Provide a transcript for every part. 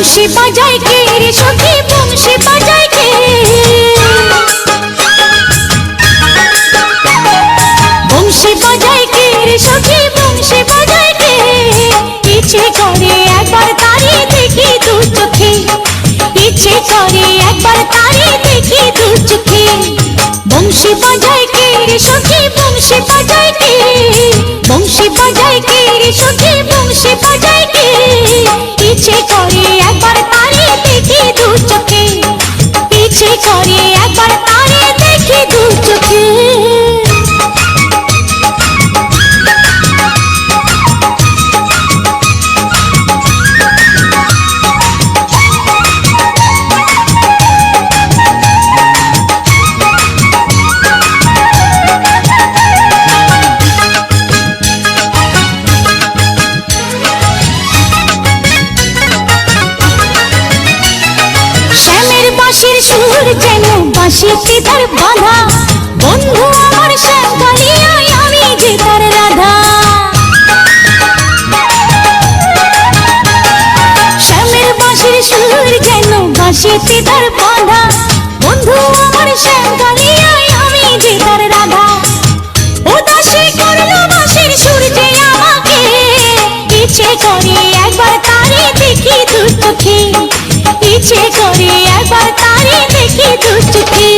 বংশী বাজায় কে রে সখী বংশী বাজায় কে বংশী বাজায় কে রে সখী বংশী বাজায় কে ইচ্ছে করে একবার তারে দেখি দু চোখে ইচ্ছে করে একবার তারে দেখি দু চোখে বংশী বাজায় কে রে সখী বংশী বাজায় কে বংশী বাজায় কে রে সখী বংশী বাজায় কে ইচ্ছে করে একবার তারে দেখি দু চোখে ইচ্ছে করে একবার তারে দেখি দু চোখে বাঁশির সুর যেন বাঁশিতে তার বাঁধা বন্ধু আমার শ্যামকালিয়ায় আমি যে তার রাধা শ্যামের বাঁশির সুর যেন বাঁশিতে তার বাঁধা বন্ধু আমার শ্যামকালিয়ায় আমি যে তার রাধা উদাসী করলো বাঁশির সুর যে আমাকে ইচ্ছে করে একবার তারে দেখি দু চোখে ইচ্ছে করে একবার তারে দেখি দু চোখে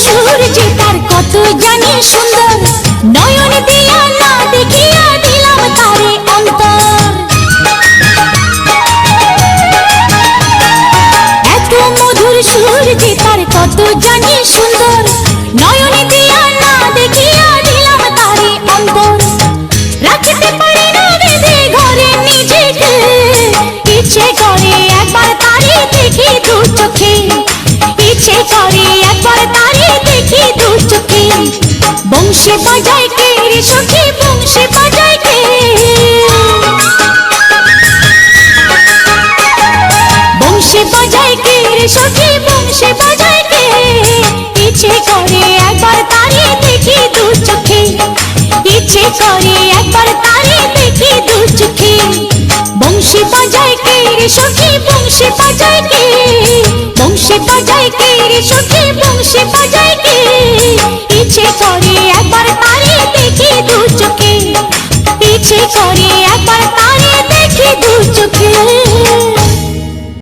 সুর যে তার কত জানি সুন্দর নয়ন দিয়া না দেখিয়া দিলাম তারে অন্তর এত মধুর সুর যে তার কত জানি সুন্দর নয়ন দিয়া না দেখিয়া দিলাম তারে অন্তর রাখতে পারি না বেঁধে ঘরে নিজেকে ইচ্ছে করে একবার তারে দেখি দু চোখে ইচ্ছে করে একবার তারে দেখি দু চোখে বংশী বাজায় কে রে সখী বংশী বাজায় কে বংশী বাজায় কে রে সখী বংশী বাজায় কে ইচ্ছে করে একবার তারে দেখি দু চোখে ইচ্ছে করে একবার তারে দেখি দু চোখে বংশী বাজায় কে রে সখী বংশী বাজায় কে বংশী বাজায় কে রে সখী বংশী বাজায়